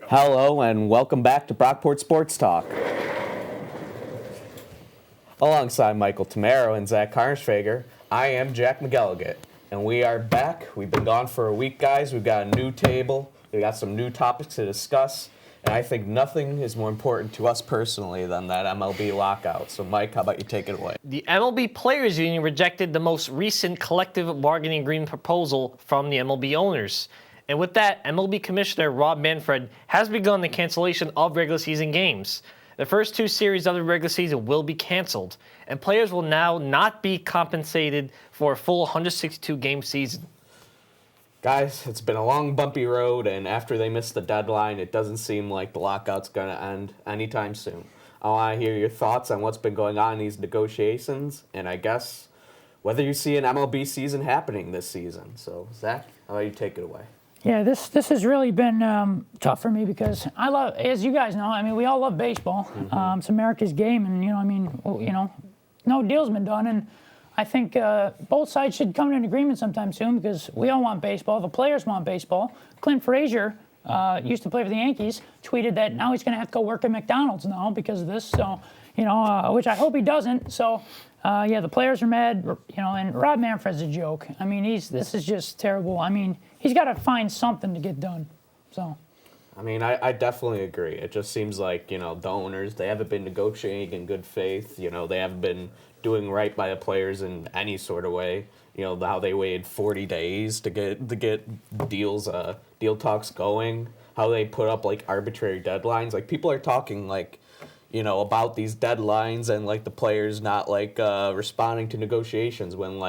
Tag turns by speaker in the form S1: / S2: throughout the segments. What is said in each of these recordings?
S1: Hello and welcome back to Brockport Sports Talk. Alongside Michael Tamaro and Zach Karnsfager, I am Jack McGilligan, and we are back. We've been gone for a week, guys. We've got a new table. We got some new topics to discuss, and I think nothing is more important to us personally than that MLB lockout. So, Mike, how about you take it away?
S2: The MLB Players Union rejected the most recent collective bargaining agreement proposal from the MLB owners. And with that, MLB Commissioner Rob Manfred has begun the cancellation of regular season games. The first two series of the regular season will be canceled, and players will now not be compensated for a full 162-game season.
S1: Guys, it's been a long, bumpy road, and after they missed the deadline, it doesn't seem like the lockout's going to end anytime soon. I want to hear your thoughts on what's been going on in these negotiations, and I guess whether you see an MLB season happening this season. So, Zach, how about you take it away?
S3: Yeah, this has really been tough for me because I love, as you guys know, we all love baseball. It's America's game, and no deal's been done, and I think both sides should come to an agreement sometime soon because we all want baseball. The players want baseball. Clint Frazier used to play for the Yankees, tweeted that now he's going to have to go work at McDonald's now because of this. So, which I hope he doesn't. So, the players are mad, and Rob Manfred's a joke. This is just terrible. He's got to find something to get done. So.
S1: I definitely agree. It just seems like, the owners, they haven't been negotiating in good faith. They haven't been doing right by the players in any sort of way. How they waited 40 days to get deal talks going. How they put up, arbitrary deadlines. People are talking, about these deadlines and, the players not, responding to negotiations when,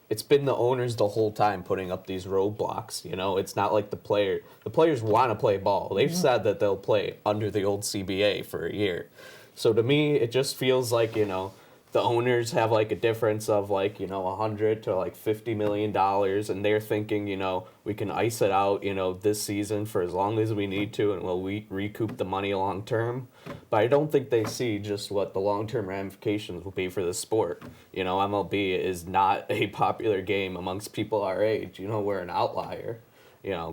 S1: it's been the owners the whole time putting up these roadblocks. It's not like the players want to play ball. They've said that they'll play under the old CBA for a year. So to me, it just feels like, the owners have a difference of $100 to $50 million, and they're thinking, we can ice it out, this season for as long as we need to, and we'll recoup the money long term. But I don't think they see just what the long term ramifications will be for the sport. MLB is not a popular game amongst people our age. We're an outlier,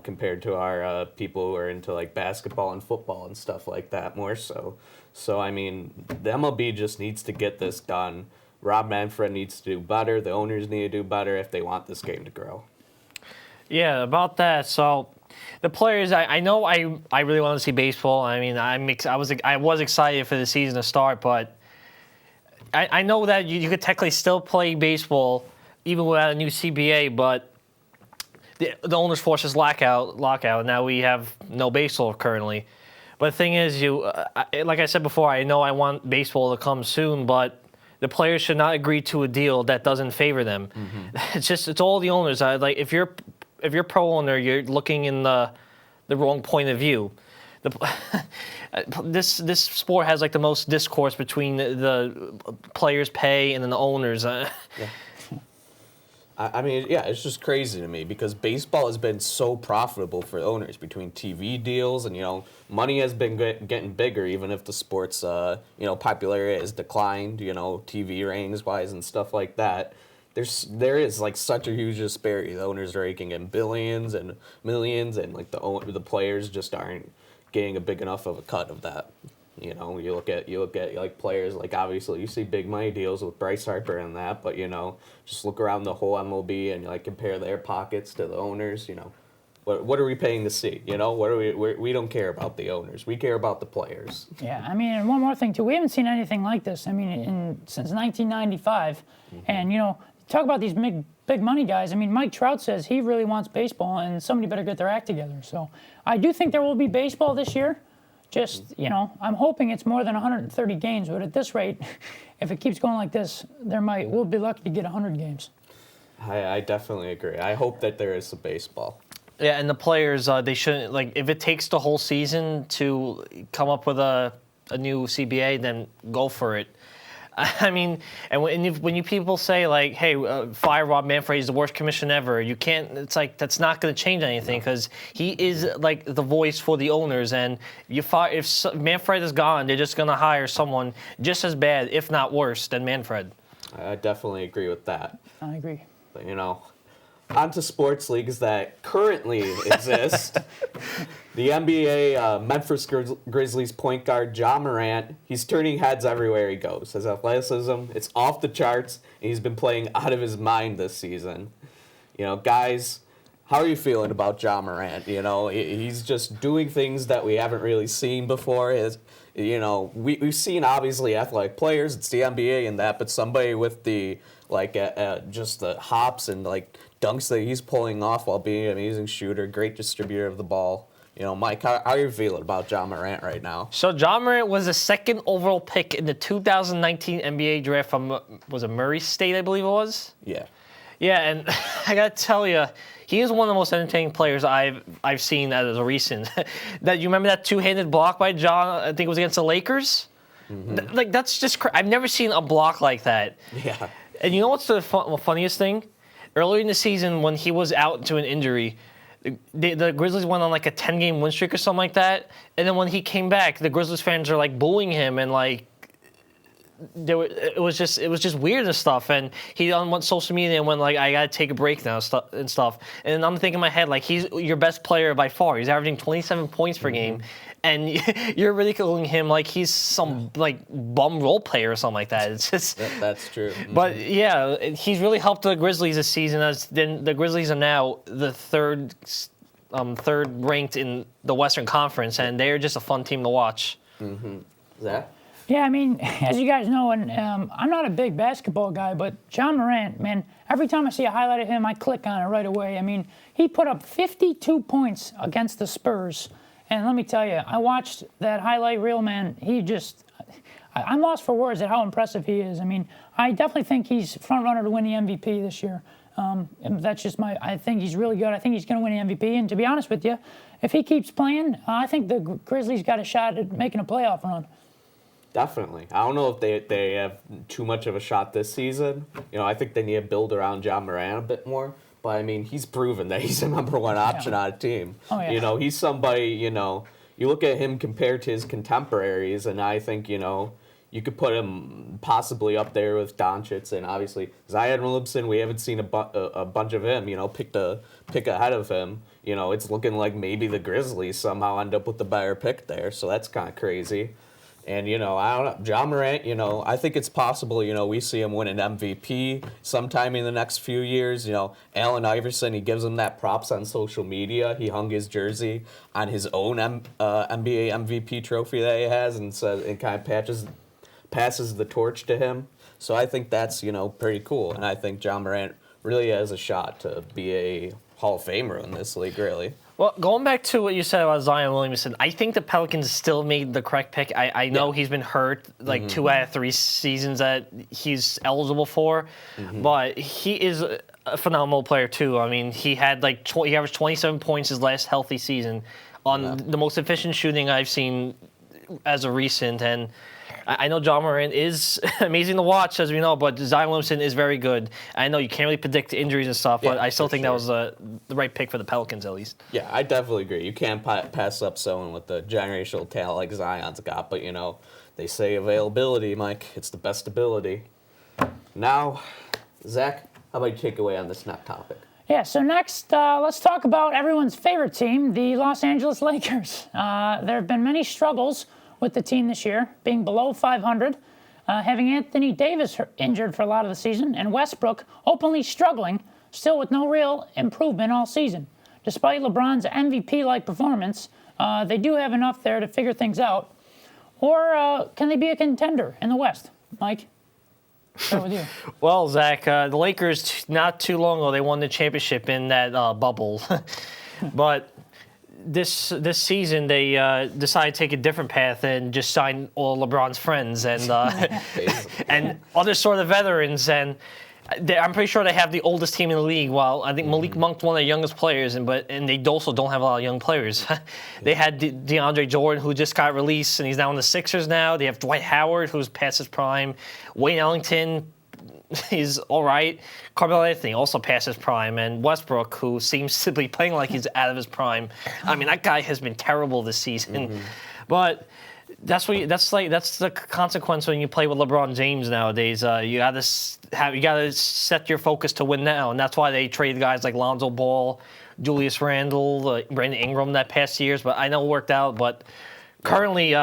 S1: compared to our people who are into basketball and football and stuff like that more so. So, the MLB just needs to get this done. Rob Manfred needs to do better. The owners need to do better if they want this game to grow.
S2: Yeah, about that. So, the players, I know I really want to see baseball. I was excited for the season to start, but I know that you could technically still play baseball even without a new CBA, but the owners forced us lockout, and now we have no baseball currently. But the thing is, like I said before, I know I want baseball to come soon, but the players should not agree to a deal that doesn't favor them. It's all the owners. If you're pro owner, you're looking in the wrong point of view. This sport has the most discourse between the players' pay and then the owners.
S1: Yeah. It's just crazy to me because baseball has been so profitable for owners between TV deals and, money has been getting bigger even if the sport's, popularity has declined, TV ratings-wise and stuff like that. There is such a huge disparity. The owners are raking in billions and millions and, the players just aren't getting a big enough of a cut of that. You look at players obviously you see big money deals with Bryce Harper and that, but just look around the whole MLB and compare their pockets to the owners. What are we paying to see? We don't care about the owners. We care about the players.
S3: Yeah, and one more thing too, we haven't seen anything like this. Since 1995, and talk about these big money guys. Mike Trout says he really wants baseball, and somebody better get their act together. So I do think there will be baseball this year. Just, I'm hoping it's more than 130 games, but at this rate, if it keeps going like this, we'll be lucky to get 100 games.
S1: I definitely agree. I hope that there is some baseball.
S2: Yeah, and the players, they shouldn't, if it takes the whole season to come up with a new CBA, then go for it. And when you people say hey, fire Rob Manfred, he's the worst commissioner ever. You can't. It's that's not going to change anything because he is the voice for the owners. And if Manfred is gone, they're just going to hire someone just as bad, if not worse, than Manfred.
S1: I definitely agree with that.
S3: I agree.
S1: But onto sports leagues that currently exist. The NBA Memphis Grizzlies point guard Ja Morant, he's turning heads everywhere he goes. His athleticism, it's off the charts, and he's been playing out of his mind this season. You know, guys, how are you feeling about Ja Morant? You know, he's just doing things that we haven't really seen before. You know, we've seen obviously athletic players. It's the NBA and that, but somebody with the just the hops and like dunks that he's pulling off while being an amazing shooter, great distributor of the ball. You know, Mike, how are you feeling about Ja Morant right now?
S2: So Ja Morant was the second overall pick in the 2019 NBA draft from, was it Murray State, I believe it was?
S1: Yeah.
S2: Yeah, and I gotta tell you, he is one of the most entertaining players I've seen as a recent. That you remember that two-handed block by Ja? I think it was against the Lakers. Mm-hmm. That's just I've never seen a block like that.
S1: Yeah.
S2: And you know what's the funniest thing? Earlier in the season, when he was out to an injury, the Grizzlies went on like a 10-game win streak or something like that. And then when he came back, the Grizzlies fans are like booing him and like. It was just weird and stuff, and he on social media and went like, I gotta take a break now and stuff. And I'm thinking in my head like, he's your best player by far. He's averaging 27 points per game, and you're ridiculing him like he's some like bum role player or something like that. It's just
S1: that's true.
S2: But yeah, he's really helped the Grizzlies this season. As then the Grizzlies are now the third ranked in the Western Conference, and they're just a fun team to watch.
S1: Zach?
S3: Yeah, I mean, as you guys know, and I'm not a big basketball guy, but Ja Morant, man, every time I see a highlight of him, I click on it right away. I mean, he put up 52 points against the Spurs. And let me tell you, I watched that highlight reel, man. I'm lost for words at how impressive he is. I mean, I definitely think he's front runner to win the MVP this year. And that's just I think he's really good. I think he's going to win the MVP. And to be honest with you, if he keeps playing, I think the Grizzlies got a shot at making a playoff run.
S1: Definitely. I don't know if they have too much of a shot this season. You know, I think they need to build around Ja Morant a bit more. But, I mean, he's proven that he's the number one option on a team.
S3: Oh, yeah.
S1: You know, he's somebody, you know, you look at him compared to his contemporaries, and I think, you know, you could put him possibly up there with Doncic, and obviously Zion Williamson, we haven't seen a bunch of him, you know, pick ahead of him. You know, it's looking like maybe the Grizzlies somehow end up with the better pick there, so that's kind of crazy. And, you know, I don't know, Ja Morant, you know, I think it's possible, you know, we see him win an MVP sometime in the next few years. You know, Allen Iverson, he gives him that props on social media. He hung his jersey on his own NBA MVP trophy that he has and says it kind of passes the torch to him. So I think that's, you know, pretty cool. And I think Ja Morant really has a shot to be a Hall of Famer in this league, really.
S2: Well, going back to what you said about Zion Williamson, I think the Pelicans still made the correct pick. I know he's been hurt like 2 out of 3 seasons that he's eligible for, but he is a phenomenal player too. I mean, he had like he averaged 27 points his last healthy season on the most efficient shooting I've seen as of recent, and I know Ja Morant is amazing to watch, as we know, but Zion Williamson is very good. I know you can't really predict injuries and stuff, but I still think that was the right pick for the Pelicans, at least.
S1: Yeah, I definitely agree. You can't pass up someone with the generational talent like Zion's got, but, you know, they say availability, Mike. It's the best ability. Now, Zach, how about you take away on this next topic?
S3: Yeah, so next, let's talk about everyone's favorite team, the Los Angeles Lakers. There have been many struggles with the team this year, being below 500, having Anthony Davis injured for a lot of the season, and Westbrook openly struggling, still with no real improvement all season. Despite LeBron's MVP-like performance, they do have enough there to figure things out. Or can they be a contender in the West? Mike, start with you.
S2: Well, Zach, the Lakers, not too long ago, they won the championship in that bubble. But this season they decided to take a different path and just sign all LeBron's friends and and other sort of veterans, and I'm pretty sure they have the oldest team in the league. While I think Malik Monk's one of the youngest players, and they also don't have a lot of young players. They had DeAndre Jordan, who just got released, and he's now in the Sixers now. They have Dwight Howard, who's past his prime. Wayne Ellington, he's all right. Carmelo Anthony also past his prime, and Westbrook, who seems to be playing like he's out of his prime. I mean, that guy has been terrible this season. But That's the consequence when you play with LeBron James nowadays. You gotta set your focus to win now, and that's why they trade guys like Lonzo Ball, Julius Randle, Brandon Ingram that past years. But I know it worked out. But currently,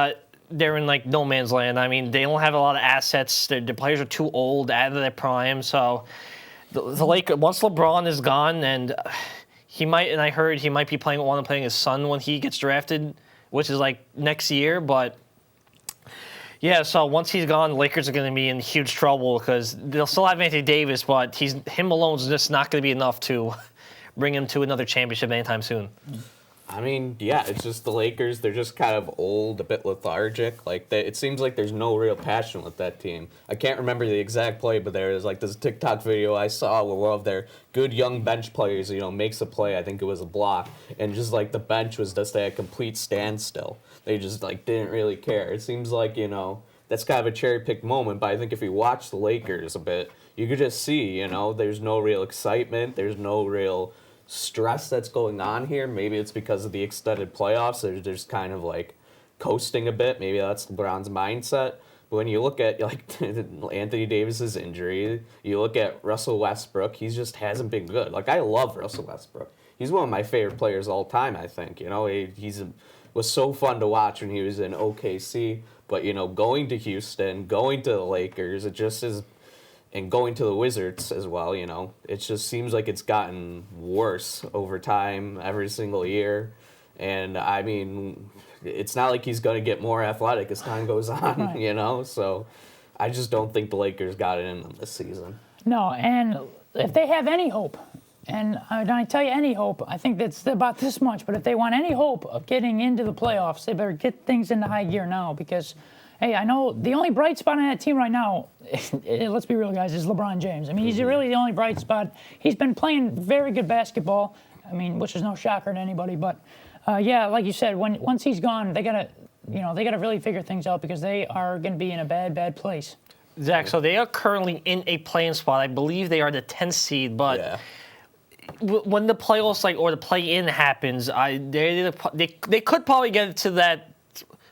S2: they're in like no man's land. I mean, they don't have a lot of assets. The players are too old, out of their prime. So the Lakers, once LeBron is gone, and I heard he might be playing his son when he gets drafted, which is like next year, but. Yeah, so once he's gone, the Lakers are going to be in huge trouble because they'll still have Anthony Davis, but him alone is just not going to be enough to bring him to another championship anytime soon.
S1: I mean, yeah, it's just the Lakers. They're just kind of old, a bit lethargic. Like it seems like there's no real passion with that team. I can't remember the exact play, but there was like this TikTok video I saw where one of their good young bench players, makes a play. I think it was a block, and just like the bench was just at a complete standstill. They just like didn't really care. It seems like that's kind of a cherry picked moment. But I think if you watch the Lakers a bit, you could just see there's no real excitement. There's no real stress that's going on here. Maybe it's because of the extended playoffs. They're just kind of like coasting a bit. Maybe that's LeBron's mindset. But when you look at like Anthony Davis's injury, you look at Russell Westbrook, he just hasn't been good. Like I love Russell Westbrook. He's one of my favorite players of all time, I think. Was so fun to watch when he was in OKC. But, going to Houston, going to the Lakers, it just is, and going to the Wizards as well, it just seems like it's gotten worse over time every single year. And, I mean, it's not like he's going to get more athletic as time goes on,
S3: Right.
S1: So I just don't think the Lakers got it in them this season.
S3: No, and if they have any hope, and I tell you any hope, I think that's about this much, but if they want any hope of getting into the playoffs, they better get things into high gear now because, hey, I know the only bright spot on that team right now, let's be real, guys, is LeBron James. I mean, he's really the only bright spot. He's been playing very good basketball, which is no shocker to anybody, but, yeah, like you said, once he's gone, they got to really figure things out because they are going to be in a bad, bad place.
S2: Zach, so they are currently in a playing spot. I believe they are the 10th seed, but... Yeah. When the playoffs or the play-in happens, they could probably get to that.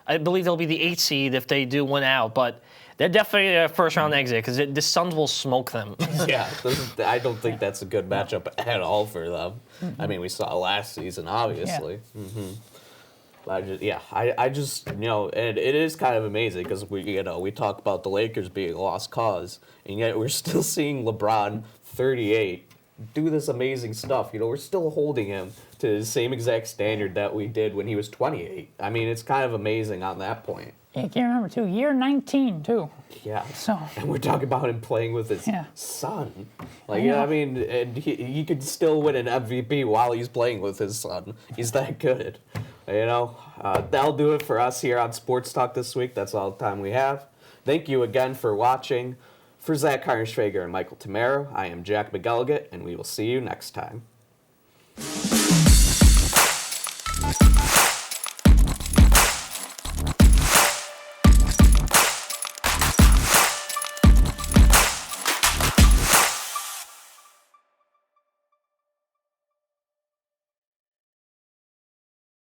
S2: I believe they'll be the 8th seed if they do win out, but they're definitely a first-round exit because the Suns will smoke them.
S1: Yeah, I don't think that's a good matchup at all for them. I mean, we saw last season, obviously. Yeah. I just and it is kind of amazing because we talk about the Lakers being a lost cause, and yet we're still seeing LeBron 38. Do this amazing stuff. We're still holding him to the same exact standard that we did when he was 28. I mean, it's kind of amazing on that point.
S3: Yeah, I can't remember, too. Year 19, too.
S1: Yeah.
S3: So.
S1: And we're talking about him playing with his son. I mean, and he could still win an MVP while he's playing with his son. He's that good. That'll do it for us here on Sports Talk this week. That's all the time we have. Thank you again for watching. For Zach Harnischfager and Michael Tamaro, I am Jack McElligott, and we will see you next time.